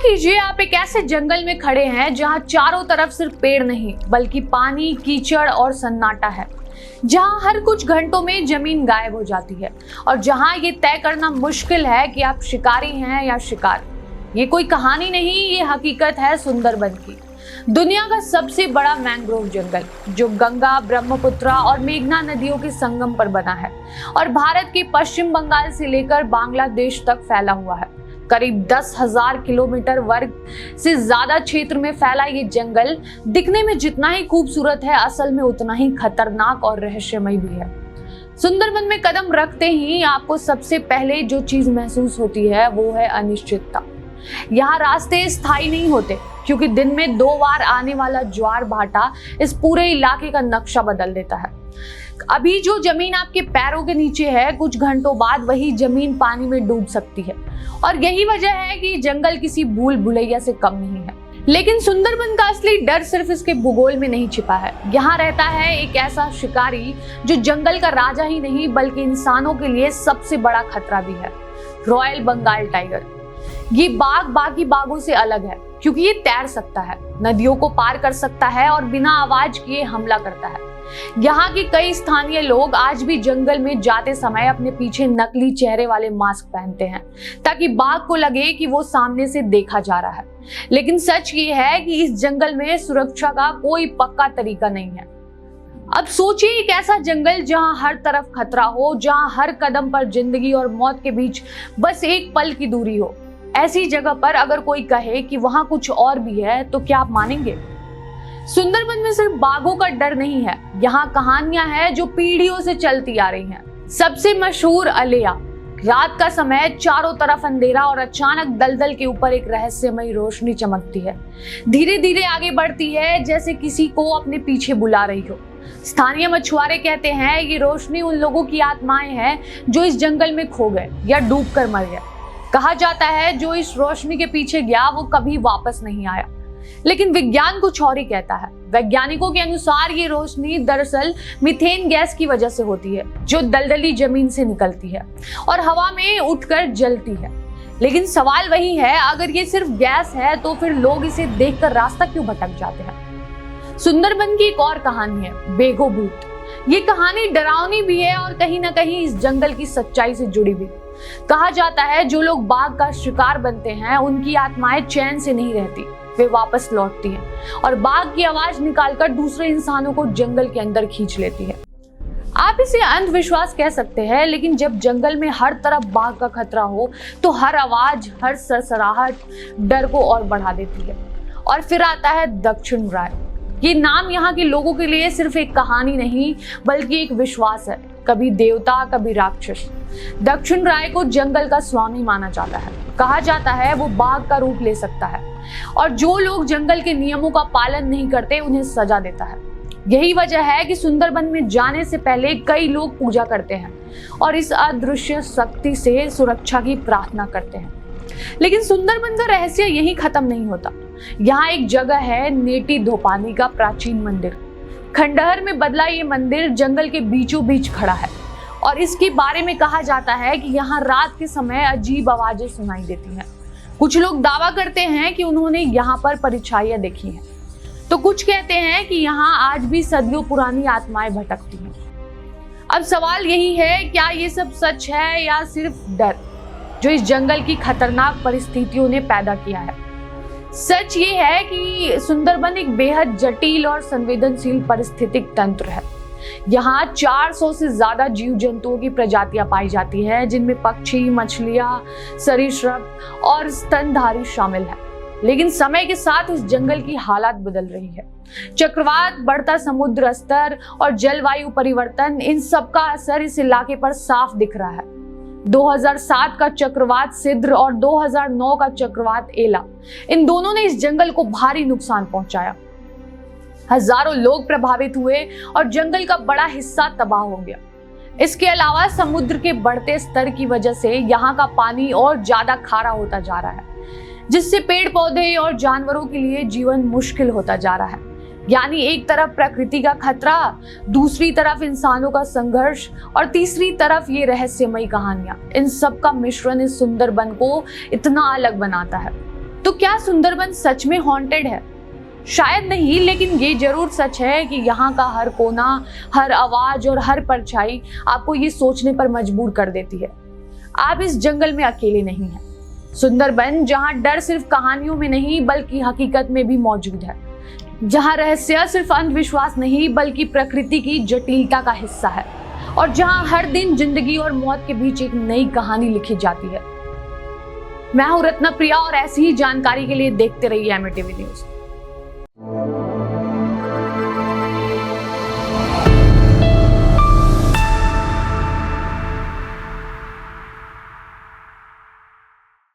लीजिए आप एक ऐसे जंगल में खड़े हैं जहां चारों तरफ सिर्फ पेड़ नहीं बल्कि पानी, कीचड़ और सन्नाटा है, जहां हर कुछ घंटों में जमीन गायब हो जाती है और जहां ये तय करना मुश्किल है कि आप शिकारी हैं या शिकार। ये कोई कहानी नहीं, ये हकीकत है सुंदरबन की, दुनिया का सबसे बड़ा मैंग्रोव जंगल जो गंगा, ब्रह्मपुत्र और मेघना नदियों के संगम पर बना है और भारत के पश्चिम बंगाल से लेकर बांग्लादेश तक फैला हुआ है। करीब 10,000 किलोमीटर वर्ग से ज्यादा क्षेत्र में फैला ये जंगल दिखने में जितना ही खूबसूरत है, असल में उतना ही खतरनाक और रहस्यमय भी है। सुंदरबन में कदम रखते ही आपको सबसे पहले जो चीज महसूस होती है वो है अनिश्चितता। यहाँ रास्ते स्थायी नहीं होते क्योंकि दिन में 2 बार आने वाला ज्वार भाटा इस पूरे इलाके का नक्शा बदल देता है। अभी जो जमीन आपके पैरों के नीचे है, कुछ घंटों बाद वही जमीन पानी में डूब सकती है और यही वजह है कि जंगल किसी भूल भुलैया से कम नहीं है। लेकिन सुंदरबन का असली डर सिर्फ इसके भूगोल में नहीं छिपा है। यहाँ रहता है एक ऐसा शिकारी जो जंगल का राजा ही नहीं बल्कि इंसानों के लिए सबसे बड़ा खतरा भी है, रॉयल बंगाल टाइगर। ये बाघ बाकी बाघों से अलग है क्योंकि ये तैर सकता है, नदियों को पार कर सकता है और बिना आवाज किए हमला करता है। यहाँ के कई स्थानीय लोग आज भी जंगल में जाते समय अपने पीछे नकली चेहरे वाले मास्क पहनते हैं ताकि बाघ को लगे कि वो सामने से देखा जा रहा है। लेकिन सच ये है कि इस जंगल में सुरक्षा का कोई पक्का तरीका नहीं है। अब सोचिए एक ऐसा जंगल जहां हर तरफ खतरा हो, जहां हर कदम पर जिंदगी और मौत के बीच बस एक पल की दूरी हो। ऐसी जगह पर अगर कोई कहे कि वहां कुछ और भी है तो क्या आप मानेंगे? सुंदरबन में सिर्फ बाघों का डर नहीं है, यहाँ कहानियां हैं जो पीढ़ियों से चलती आ रही हैं। सबसे मशहूर अलेया। रात का समय, चारों तरफ अंधेरा और अचानक दलदल के ऊपर एक रहस्यमयी रोशनी चमकती है। धीरे धीरे आगे बढ़ती है जैसे किसी को अपने पीछे बुला रही हो। स्थानीय मछुआरे कहते हैं ये रोशनी उन लोगों की आत्माएं हैं जो इस जंगल में खो गए या डूब कर मर गए। कहा जाता है जो इस रोशनी के पीछे गया वो कभी वापस नहीं आया। लेकिन विज्ञान कुछ और ही कहता है। वैज्ञानिकों के अनुसार ये रोशनी दरअसल मीथेन गैस की वजह से होती है जो दलदली जमीन से निकलती है और हवा में उठकर जलती है। लेकिन सवाल वही है, अगर ये सिर्फ गैस है तो फिर लोग इसे देखकर रास्ता क्यों भटक जाते हैं? सुंदरबन की एक और कहानी है, बेगो भूत। ये कहानी डरावनी भी है और कहीं ना कहीं इस जंगल की सच्चाई से जुड़ी भी। कहा जाता है जो लोग बाघ का शिकार बनते हैं उनकी आत्माएं चैन से नहीं रहती, वे वापस लौटती हैं और बाघ की आवाज निकालकर दूसरे इंसानों को जंगल के अंदर खींच लेती है। आप इसे अंधविश्वास कह सकते हैं, लेकिन जब जंगल में हर तरफ बाघ का खतरा हो तो हर आवाज, हर सरसराहट डर को और बढ़ा देती है। और फिर आता है दक्षिण राय। ये नाम यहाँ के लोगों के लिए सिर्फ एक कहानी नहीं बल्कि एक विश्वास है, कभी देवता कभी राक्षस। दक्षिण राय को जंगल का स्वामी माना जाता है। कहा जाता है वो बाघ का रूप ले सकता है और जो लोग जंगल के नियमों का पालन नहीं करते उन्हें सजा देता है। यही वजह है कि सुंदरबन में जाने से पहले कई लोग पूजा करते हैं और इस अदृश्य शक्ति से सुरक्षा की प्रार्थना करते हैं। लेकिन सुंदरबन का रहस्य यहीं खत्म नहीं होता। यहाँ एक जगह है, नेटी धोपानी का प्राचीन मंदिर। खंडहर में बदला ये मंदिर जंगल के बीचों बीच खड़ा है और इसके बारे में कहा जाता है कि यहाँ रात के समय अजीब आवाजें सुनाई देती हैं। कुछ लोग दावा करते हैं कि उन्होंने यहाँ पर परछाइयां देखी हैं, तो कुछ कहते हैं कि यहाँ आज भी सदियों पुरानी आत्माएं भटकती हैं। अब सवाल यही है, क्या ये सब सच है या सिर्फ डर जो इस जंगल की खतरनाक परिस्थितियों ने पैदा किया है? सच ये है कि सुंदरबन एक बेहद जटिल और संवेदनशील पारिस्थितिक तंत्र है। यहाँ 400 से ज्यादा जीव जंतुओं की प्रजातियां पाई जाती हैं, जिनमें पक्षी, मछलियां, सरीसृप और स्तनधारी शामिल हैं। लेकिन समय के साथ इस जंगल की हालात बदल रही है। चक्रवात, बढ़ता समुद्र स्तर और जलवायु परिवर्तन, इन सब का असर इस इलाके पर साफ दिख रहा है। 2007 का चक्रवात सिद्र और 2009 का चक्रवात एला, इन दोनों ने इस जंगल को भारी नुकसान पहुंचाया। हजारों लोग प्रभावित हुए और जंगल का बड़ा हिस्सा तबाह हो गया। इसके अलावा समुद्र के बढ़ते स्तर की वजह से यहाँ का पानी और ज्यादा खारा होता जा रहा है, जिससे पेड़ पौधे और जानवरों के लिए जीवन मुश्किल होता जा रहा है। यानी एक तरफ प्रकृति का खतरा, दूसरी तरफ इंसानों का संघर्ष और तीसरी तरफ ये रहस्यमयी कहानियां। इन सब का मिश्रण इस सुंदरबन को इतना अलग बनाता है। तो क्या सुंदरबन सच में हॉन्टेड है? शायद नहीं, लेकिन ये जरूर सच है कि यहाँ का हर कोना, हर आवाज और हर परछाई आपको ये सोचने पर मजबूर कर देती है, आप इस जंगल में अकेले नहीं हैं। सुंदरबन जहाँ डर सिर्फ कहानियों में नहीं बल्कि हकीकत में भी मौजूद है, जहाँ रहस्य सिर्फ अंधविश्वास नहीं बल्कि प्रकृति की जटिलता का हिस्सा है, और जहाँ हर दिन जिंदगी और मौत के बीच एक नई कहानी लिखी जाती है। मैं हूं रत्ना प्रिया और ऐसी ही जानकारी के लिए देखते रहिए एमएटीवी न्यूज।